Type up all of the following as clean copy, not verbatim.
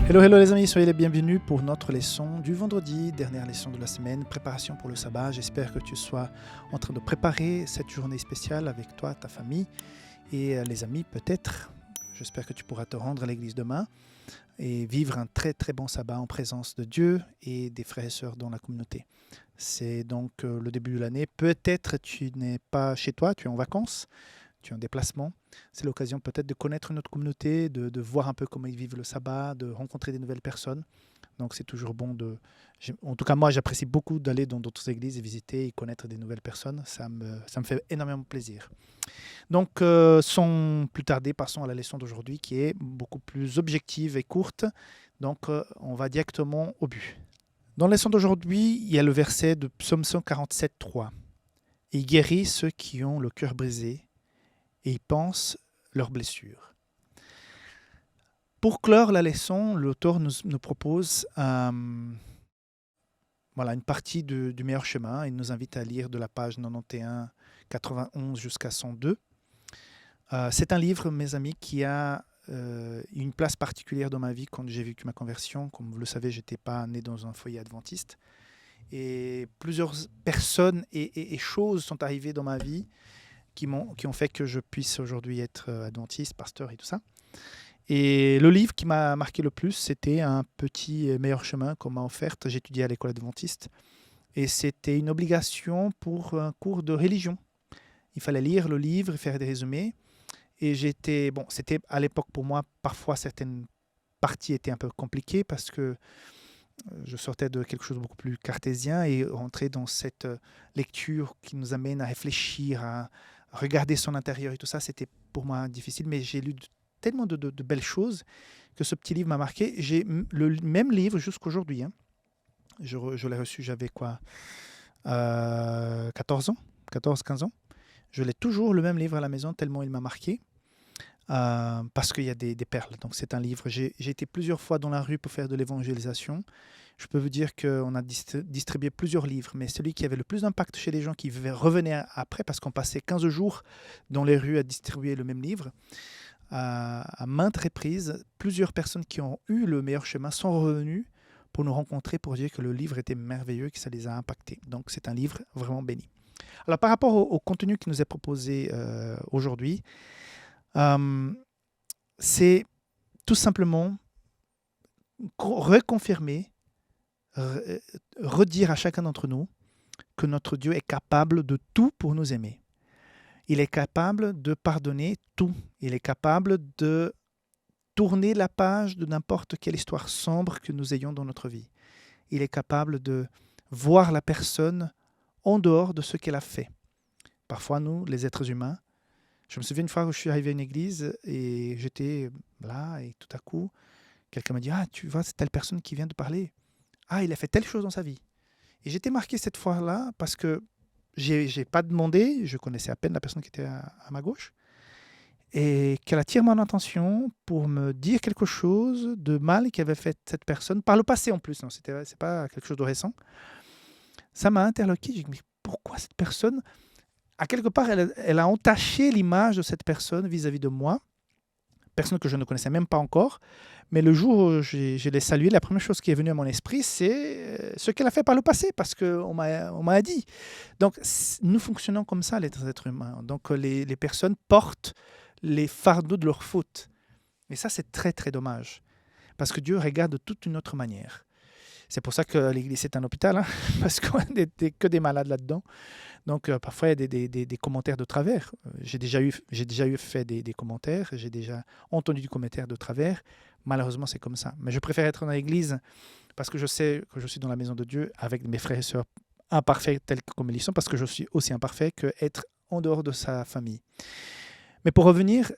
Hello, hello les amis, soyez les bienvenus pour notre leçon du vendredi, dernière leçon de la semaine, préparation pour le sabbat. J'espère que tu sois en train de préparer cette journée spéciale avec toi, ta famille et les amis peut-être. J'espère que tu pourras te rendre à l'église demain et vivre un très très bon sabbat en présence de Dieu et des frères et sœurs dans la communauté. C'est donc le début de l'année. Peut-être tu n'es pas chez toi, tu es en vacances, tu es en déplacement. C'est l'occasion peut-être de connaître notre communauté, de voir un peu comment ils vivent le sabbat, de rencontrer des nouvelles personnes. Donc c'est toujours bon de... En tout cas, moi, j'apprécie beaucoup d'aller dans d'autres églises et visiter et connaître des nouvelles personnes. Ça me fait énormément plaisir. Donc, sans plus tarder, passons à la leçon d'aujourd'hui qui est beaucoup plus objective et courte. Donc, on va directement au but. Dans la leçon d'aujourd'hui, il y a le verset de Psaume 147, 3. « Il guérit ceux qui ont le cœur brisé et ils pensent leurs blessures. » Pour clore la leçon, l'auteur nous propose une partie du meilleur chemin. Il nous invite à lire de la page 91, 91 jusqu'à 102. C'est un livre, mes amis, qui a une place particulière dans ma vie quand j'ai vécu ma conversion. Comme vous le savez, je n'étais pas né dans un foyer adventiste. Et plusieurs personnes et choses sont arrivées dans ma vie qui ont fait que je puisse aujourd'hui être adventiste, pasteur et tout ça. Et le livre qui m'a marqué le plus, c'était un petit meilleur chemin qu'on m'a offert. J'étudiais à l'école adventiste. Et c'était une obligation pour un cours de religion. Il fallait lire le livre et faire des résumés. Et c'était à l'époque pour moi, parfois certaines parties étaient un peu compliquées parce que je sortais de quelque chose de beaucoup plus cartésien et rentrer dans cette lecture qui nous amène à réfléchir, à regarder son intérieur et tout ça, c'était pour moi difficile. Mais j'ai lu tellement de belles choses que ce petit livre m'a marqué. J'ai le même livre jusqu'aujourd'hui. Je l'ai reçu, j'avais 14 ans, 14-15 ans. Je l'ai toujours le même livre à la maison tellement il m'a marqué. Parce qu'il y a des perles. Donc c'est un livre. J'ai été plusieurs fois dans la rue pour faire de l'évangélisation. Je peux vous dire qu'on a distribué plusieurs livres, mais celui qui avait le plus d'impact chez les gens qui revenaient après, parce qu'on passait 15 jours dans les rues à distribuer le même livre, à maintes reprises, plusieurs personnes qui ont eu le meilleur chemin sont revenues pour nous rencontrer, pour dire que le livre était merveilleux, que ça les a impactés. Donc c'est un livre vraiment béni. Alors par rapport au contenu qui nous est proposé aujourd'hui, c'est tout simplement reconfirmer, redire à chacun d'entre nous que notre Dieu est capable de tout pour nous aimer. Il est capable de pardonner tout. Il est capable de tourner la page de n'importe quelle histoire sombre que nous ayons dans notre vie. Il est capable de voir la personne en dehors de ce qu'elle a fait. Parfois, nous, les êtres humains, je me souviens une fois où je suis arrivé à une église et j'étais là et tout à coup, quelqu'un m'a dit « Ah, tu vois, c'est telle personne qui vient de parler. Ah, il a fait telle chose dans sa vie. » Et j'étais marqué cette fois-là parce que j'ai pas demandé, je connaissais à peine la personne qui était à ma gauche, et qu'elle attire mon attention pour me dire quelque chose de mal qu'avait fait cette personne, par le passé en plus, c'est pas quelque chose de récent. Ça m'a interloqué, j'ai dit « Mais pourquoi cette personne ?» À quelque part, elle a entaché l'image de cette personne vis-à-vis de moi, personne que je ne connaissais même pas encore. Mais le jour où je l'ai saluée, la première chose qui est venue à mon esprit, c'est ce qu'elle a fait par le passé, parce qu'on m'a dit. Donc, nous fonctionnons comme ça, les êtres humains. Donc, les personnes portent les fardeaux de leurs fautes. Et ça, c'est très, très dommage, parce que Dieu regarde de toute une autre manière. C'est pour ça que l'Église, c'est un hôpital, parce qu'on n'est que des malades là-dedans. Donc, parfois, il y a des commentaires de travers. J'ai déjà eu fait des commentaires, j'ai déjà entendu des commentaires de travers. Malheureusement, c'est comme ça. Mais je préfère être dans l'église parce que je sais que je suis dans la maison de Dieu avec mes frères et sœurs imparfaits tels comme ils sont, parce que je suis aussi imparfait, qu'être en dehors de sa famille. Mais pour revenir,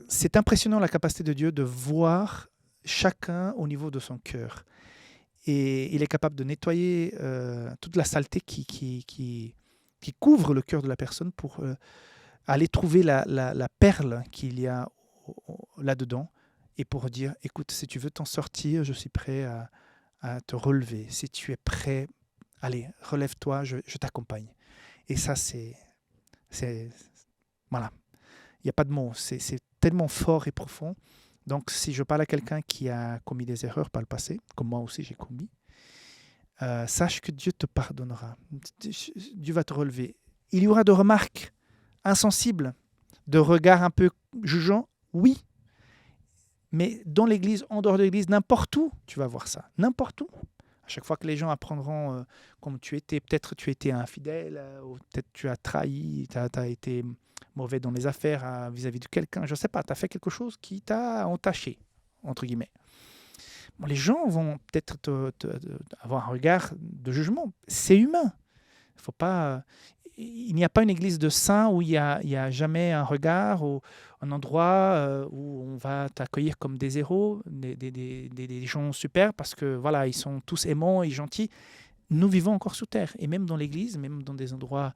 c'est impressionnant la capacité de Dieu de voir chacun au niveau de son cœur. Et il est capable de nettoyer toute la saleté qui couvre le cœur de la personne pour aller trouver la perle qu'il y a là-dedans et pour dire, écoute, si tu veux t'en sortir, je suis prêt à te relever. Si tu es prêt, allez, relève-toi, je t'accompagne. Et ça, voilà. Il n'y a pas de mots. C'est tellement fort et profond Donc, si je parle à quelqu'un qui a commis des erreurs par le passé, comme moi aussi j'ai commis, sache que Dieu te pardonnera. Dieu va te relever. Il y aura de remarques insensibles, de regards un peu jugeants, oui. Mais dans l'Église, en dehors de l'Église, n'importe où, tu vas voir ça. N'importe où. À chaque fois que les gens apprendront comme tu étais, peut-être tu étais infidèle, ou peut-être tu as trahi, tu as été mauvais dans les affaires vis-à-vis de quelqu'un, je ne sais pas, tu as fait quelque chose qui t'a entaché, entre guillemets. Bon, les gens vont peut-être avoir un regard de jugement. C'est humain. Faut pas, il n'y a pas une église de saints où il y a jamais un regard ou un endroit où on va t'accueillir comme des héros, des gens super parce que voilà, ils sont tous aimants et gentils. Nous vivons encore sous terre et même dans l'église, même dans des endroits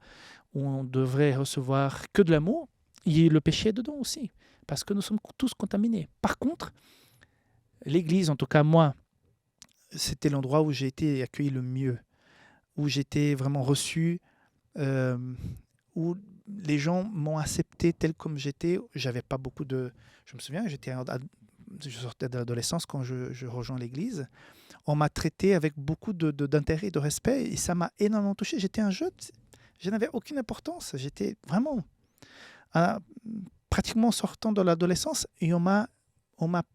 où on devrait recevoir que de l'amour, il y a le péché dedans aussi parce que nous sommes tous contaminés. Par contre, l'église, en tout cas moi, c'était l'endroit où j'ai été accueilli le mieux, où j'étais vraiment reçu, où les gens m'ont accepté tel comme j'étais. J'avais pas beaucoup de... Je me souviens, je sortais de l'adolescence quand je rejoins l'église. On m'a traité avec beaucoup d'intérêt et de respect et ça m'a énormément touché. J'étais un jeune, je n'avais aucune importance. J'étais vraiment pratiquement sortant de l'adolescence et on m'a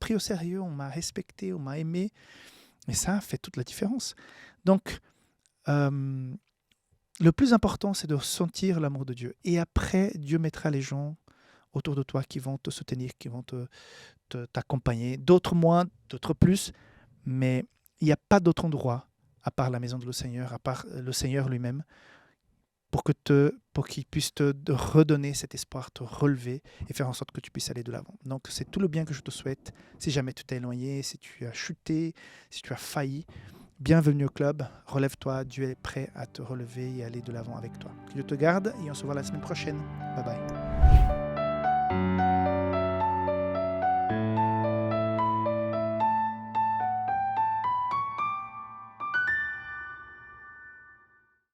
pris au sérieux, on m'a respecté, on m'a aimé. Et ça a fait toute la différence. Donc, le plus important, c'est de sentir l'amour de Dieu. Et après, Dieu mettra les gens autour de toi qui vont te soutenir, qui vont t'accompagner. D'autres moins, d'autres plus. Mais il n'y a pas d'autre endroit, à part la maison de le Seigneur, à part le Seigneur lui-même, pour qu'il puisse te redonner cet espoir, te relever et faire en sorte que tu puisses aller de l'avant. Donc, c'est tout le bien que je te souhaite. Si jamais tu t'es éloigné, si tu as chuté, si tu as failli, bienvenue au club, relève-toi, Dieu est prêt à te relever et aller de l'avant avec toi. Que Dieu te garde et on se voit la semaine prochaine. Bye bye.